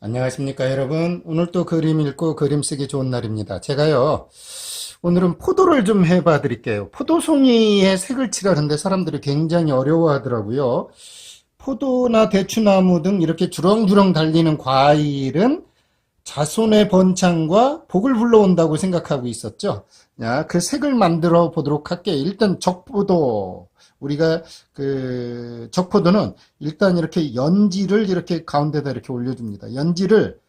안녕하십니까 여러분. 오늘 또 그림 읽고 그림 쓰기 좋은 날입니다. 제가요 오늘은 포도를 좀 해봐 드릴게요. 포도송이에 색을 칠하는데 사람들이 굉장히 어려워 하더라고요. 포도나 대추나무 등 이렇게 주렁주렁 달리는 과일은 자손의 번창과 복을 불러온다고 생각하고 있었죠. 야, 그 색을 만들어 보도록 할게요. 일단 적포도. 우리가 적포도는 일단 이렇게 연지를 이렇게 가운데다 이렇게 올려줍니다. 연지를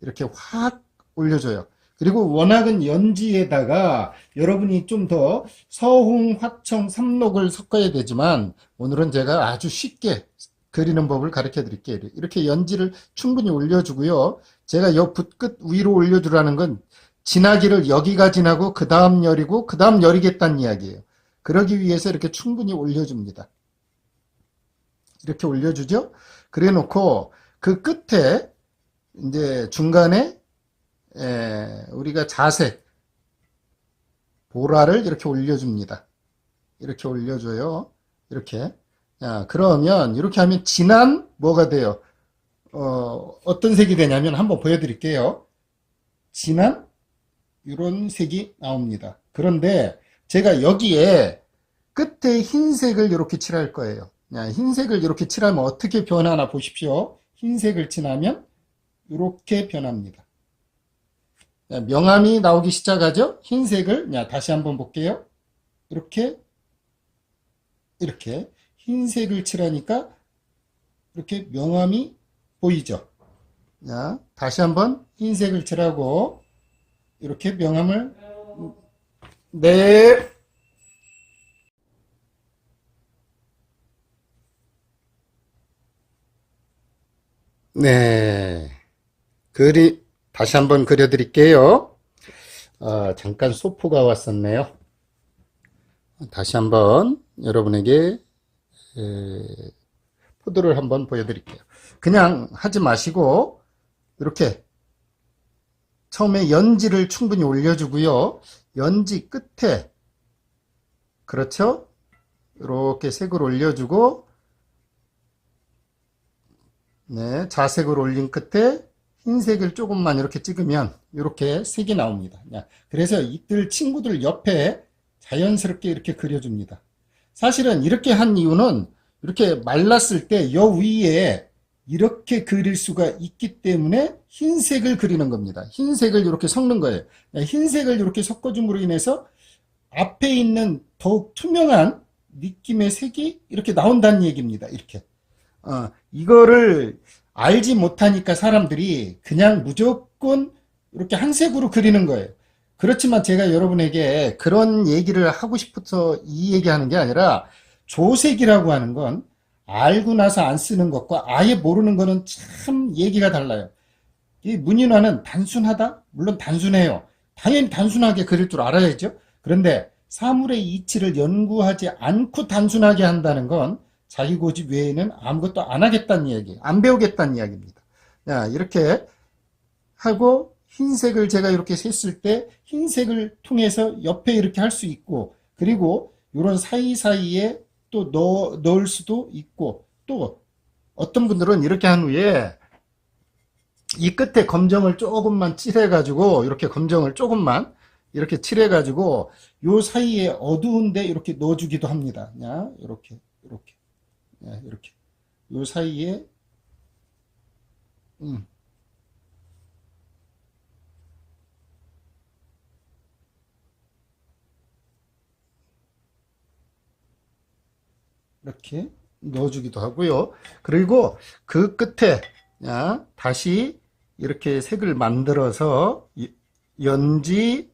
이렇게 확 올려줘요. 그리고 워낙은 연지에다가 여러분이 좀 더 서홍, 화청, 삼록을 섞어야 되지만 오늘은 제가 아주 쉽게 그리는 법을 가르쳐 드릴게요. 이렇게 연지를 충분히 올려주고요. 제가 요 붓끝 위로 올려주라는 건 지나기를 여기가 지나고 그 다음 열이고 그 다음 열이겠다는 이야기예요. 그러기 위해서 이렇게 충분히 올려줍니다. 이렇게 올려주죠. 그래 놓고 그 끝에 이제 중간에 우리가 자색 보라를 이렇게 올려줍니다. 이렇게 올려줘요. 이렇게. 자, 그러면 이렇게 하면 진한 뭐가 돼요? 어떤 색이 되냐면 한번 보여드릴게요. 진한 이런 색이 나옵니다. 그런데 제가 여기에 끝에 흰색을 이렇게 칠할 거예요. 흰색을 이렇게 칠하면 어떻게 변하나 보십시오. 흰색을 칠하면 이렇게 변합니다. 명암이 나오기 시작하죠. 흰색을 다시 한번 볼게요. 이렇게 흰색을 칠하니까 이렇게 명암이 보이죠. 자, 다시 한번 흰색을 칠하고 이렇게 명암을 네. 네. 다시 한번 그려드릴게요. 잠깐 소포가 왔었네요. 다시 한번 여러분에게 포도를 한번 보여드릴게요. 그냥 하지 마시고 이렇게 처음에 연지를 충분히 올려주고요. 연지 끝에 그렇죠? 이렇게 색을 올려주고 네, 자색을 올린 끝에 흰색을 조금만 이렇게 찍으면 이렇게 색이 나옵니다. 그래서 이들 친구들 옆에 자연스럽게 이렇게 그려줍니다. 사실은 이렇게 한 이유는 이렇게 말랐을 때 여 위에 이렇게 그릴 수가 있기 때문에 흰색을 그리는 겁니다. 흰색을 이렇게 섞는 거예요. 흰색을 이렇게 섞어줌으로 인해서 앞에 있는 더욱 투명한 느낌의 색이 이렇게 나온다는 얘기입니다. 이렇게. 이거를 알지 못하니까 사람들이 그냥 무조건 이렇게 한 색으로 그리는 거예요. 그렇지만 제가 여러분에게 그런 얘기를 하고 싶어서 이 얘기하는 게 아니라 조색이라고 하는 건 알고 나서 안 쓰는 것과 아예 모르는 거는 참 얘기가 달라요. 이 문인화는 단순하다? 물론 단순해요. 당연히 단순하게 그릴 줄 알아야죠. 그런데 사물의 이치를 연구하지 않고 단순하게 한다는 건 자기 고집 외에는 아무것도 안 하겠다는 이야기, 안 배우겠다는 이야기입니다. 자, 이렇게 하고 흰색을 제가 이렇게 셌을 때 흰색을 통해서 옆에 이렇게 할 수 있고 그리고 이런 사이사이에 또 넣을 수도 있고 또 어떤 분들은 이렇게 한 후에 이 끝에 검정을 조금만 칠해가지고 이렇게 검정을 조금만 이렇게 칠해가지고 요 사이에 어두운데 이렇게 넣어주기도 합니다. 이렇게 이렇게 요 사이에 이렇게 넣어주기도 하고요. 그리고 그 끝에 다시 이렇게 색을 만들어서 연지,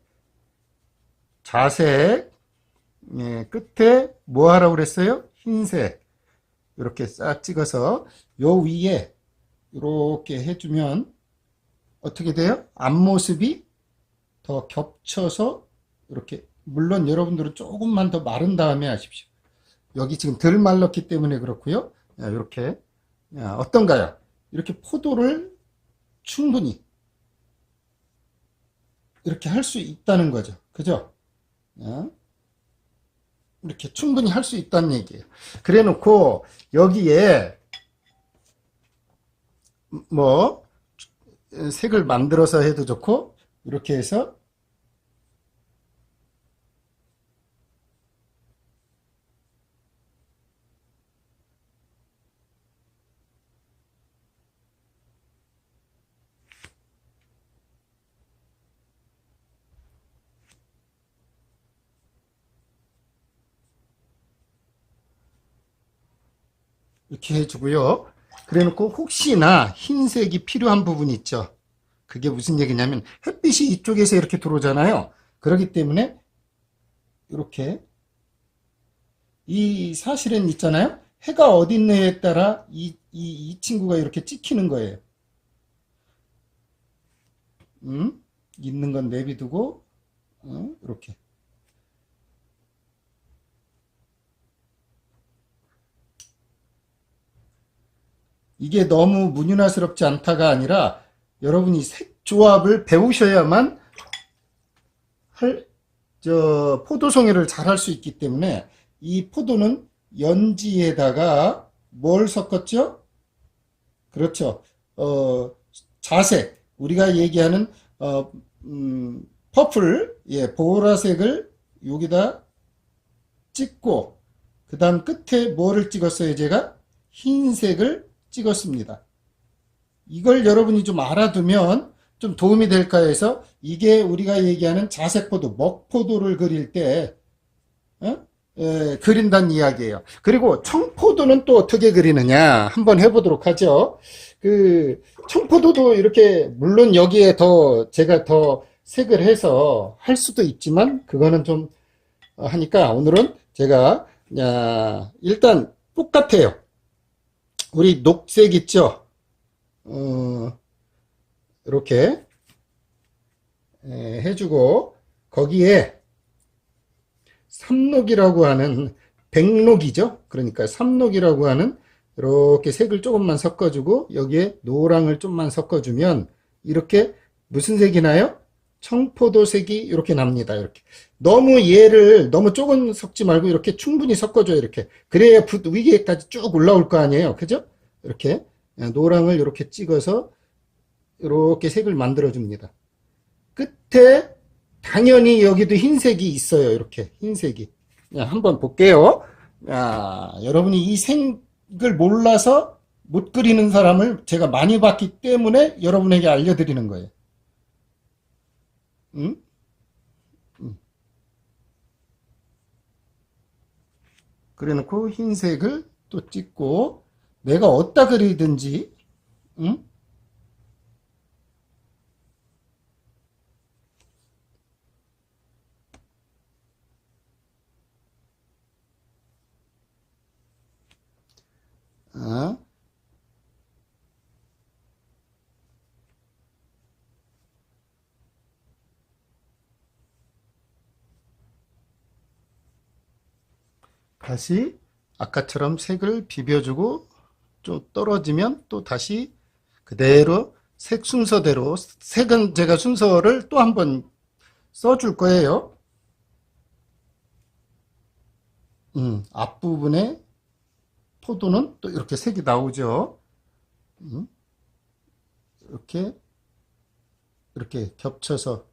자색, 끝에 뭐 하라고 그랬어요? 흰색 이렇게 싹 찍어서 요 위에 이렇게 해주면 어떻게 돼요? 앞모습이 더 겹쳐서 이렇게 물론 여러분들은 조금만 더 마른 다음에 하십시오. 여기 지금 덜 말랐기 때문에 그렇고요. 이렇게 어떤가요? 이렇게 포도를 충분히 이렇게 할 수 있다는 거죠. 그죠? 이렇게 충분히 할 수 있다는 얘기예요. 그래 놓고 여기에 뭐 색을 만들어서 해도 좋고, 이렇게 해서 이렇게 해주고요. 그래 놓고 혹시나 흰색이 필요한 부분이 있죠. 그게 무슨 얘기냐면 햇빛이 이쪽에서 이렇게 들어오잖아요. 그렇기 때문에 이렇게 이 사실은 있잖아요. 해가 어디 있느냐에 따라 이 친구가 이렇게 찍히는 거예요. 있는 건 내비두고 이렇게 이게 너무 문윤화스럽지 않다가 아니라 여러분이 색 조합을 배우셔야만 포도송이를 잘 할 수 있기 때문에 이 포도는 연지에다가 뭘 섞었죠? 그렇죠. 자색, 우리가 얘기하는 퍼플, 예, 보라색을 여기다 찍고 그 다음 끝에 뭐를 찍었어요? 제가 흰색을 찍었습니다. 이걸 여러분이 좀 알아두면 좀 도움이 될까 해서 이게 우리가 얘기하는 자색포도, 먹포도를 그릴 때 그린다는 이야기예요. 그리고 청포도는 또 어떻게 그리느냐 한번 해보도록 하죠. 그 청포도도 이렇게 물론 여기에 더 제가 더 색을 해서 할 수도 있지만 그거는 좀 하니까 오늘은 제가 일단 똑같아요. 우리 녹색 있죠? 이렇게 해주고 거기에 삼록이라고 하는 백록이죠. 그러니까 삼록이라고 하는 이렇게 색을 조금만 섞어주고 여기에 노랑을 좀만 섞어주면 이렇게 무슨 색이 나요? 청포도색이 이렇게 납니다. 이렇게 너무 얘를 너무 조금 섞지 말고 이렇게 충분히 섞어줘요. 이렇게 그래야 붓 위에까지 쭉 올라올 거 아니에요. 그죠? 이렇게 노랑을 이렇게 찍어서 이렇게 색을 만들어 줍니다. 끝에 당연히 여기도 흰색이 있어요. 이렇게 흰색이. 한번 볼게요. 여러분이 이 색을 몰라서 못 그리는 사람을 제가 많이 봤기 때문에 여러분에게 알려드리는 거예요. 응? 그래 놓고 흰색을 또 찍고 내가 어디다 그리든지 응? 어? 다시 아까처럼 색을 비벼주고 좀 떨어지면 또 다시 그대로 색 순서대로 색은 제가 순서를 또 한번 써줄 거예요. 앞부분에 포도는 또 이렇게 색이 나오죠. 이렇게 이렇게 겹쳐서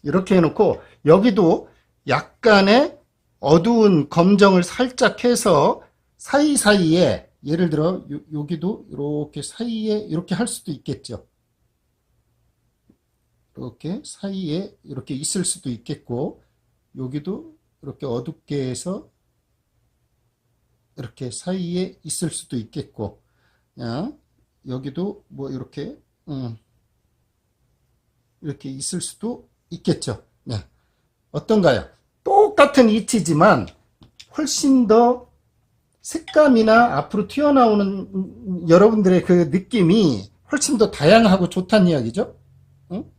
이렇게 해놓고 여기도 약간의 어두운 검정을 살짝 해서 사이사이에 예를 들어 여기도 이렇게 사이에 이렇게 할 수도 있겠죠. 이렇게 사이에 이렇게 있을 수도 있겠고 여기도 이렇게 어둡게 해서 이렇게 사이에 있을 수도 있겠고 여기도 뭐 이렇게 이렇게 있을 수도 있겠죠. 네. 어떤가요? 똑같은 이치지만 훨씬 더 색감이나 앞으로 튀어나오는 여러분들의 그 느낌이 훨씬 더 다양하고 좋다는 이야기죠. 응?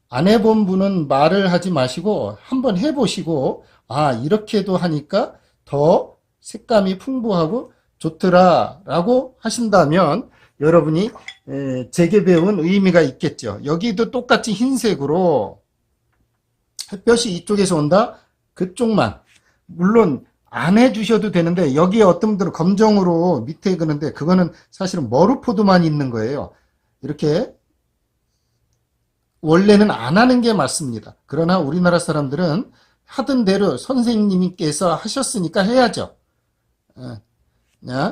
안 해본 분은 말을 하지 마시고 한번 해보시고, 아, 이렇게도 하니까 더 색감이 풍부하고 좋더라 라고 하신다면 여러분이 재개배운 의미가 있겠죠. 여기도 똑같이 흰색으로 햇볕이 이쪽에서 온다? 그쪽만. 물론 안 해주셔도 되는데 여기에 어떤 분들은 검정으로 밑에 그는데 그거는 사실은 머루포도만 있는 거예요. 이렇게 원래는 안 하는 게 맞습니다. 그러나 우리나라 사람들은 하던 대로 선생님께서 하셨으니까 해야죠.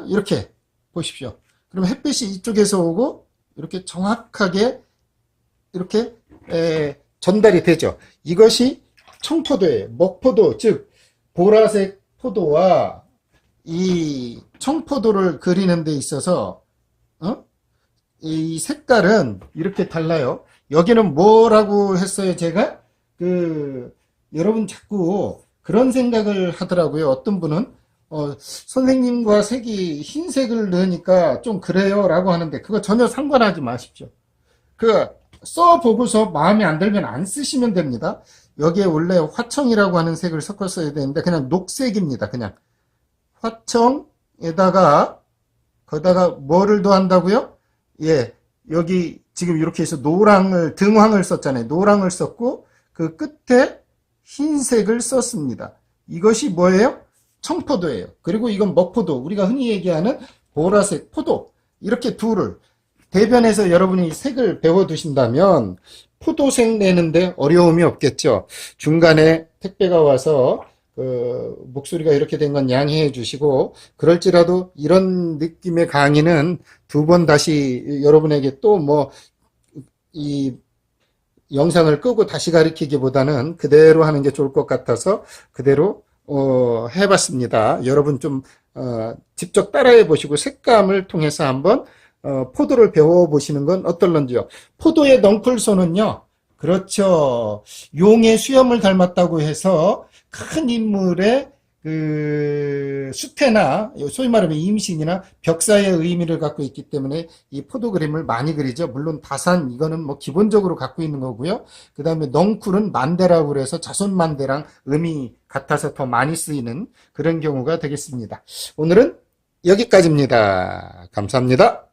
이렇게 보십시오. 그럼 햇빛이 이쪽에서 오고 이렇게 정확하게 이렇게 전달이 되죠. 이것이 청포도예요. 먹포도, 즉 보라색 포도와 이 청포도를 그리는 데 있어서 이 색깔은 이렇게 달라요. 여기는 뭐라고 했어요, 제가? 여러분 자꾸 그런 생각을 하더라고요. 어떤 분은, 선생님과 색이 흰색을 넣으니까 좀 그래요. 라고 하는데, 그거 전혀 상관하지 마십시오. 써보고서 마음에 안 들면 안 쓰시면 됩니다. 여기에 원래 화청이라고 하는 색을 섞어 써야 되는데, 그냥 녹색입니다. 그냥. 화청에다가, 거기다가 뭐를 더한다고요? 예, 여기 지금 이렇게 해서 등황을 썼잖아요. 노랑을 썼고, 그 끝에 흰색을 썼습니다. 이것이 뭐예요? 청포도예요. 그리고 이건 먹포도. 우리가 흔히 얘기하는 보라색 포도. 이렇게 둘을 대변해서 여러분이 색을 배워두신다면 포도색 내는데 어려움이 없겠죠. 중간에 택배가 와서 목소리가 이렇게 된 건 양해해 주시고, 그럴지라도 이런 느낌의 강의는 두 번 다시 여러분에게 또 이 영상을 끄고 다시 가르치기보다는 그대로 하는 게 좋을 것 같아서 그대로 해봤습니다. 여러분 좀 직접 따라해 보시고 색감을 통해서 한번 포도를 배워보시는 건 어떨런지요. 포도의 넝쿨소는요, 그렇죠. 용의 수염을 닮았다고 해서 큰 인물의 수태나 소위 말하면 임신이나 벽사의 의미를 갖고 있기 때문에 이 포도 그림을 많이 그리죠. 물론 다산 이거는 기본적으로 갖고 있는 거고요. 그 다음에 넝쿨은 만대라고 그래서 자손 만대랑 의미 같아서 더 많이 쓰이는 그런 경우가 되겠습니다. 오늘은 여기까지입니다. 감사합니다.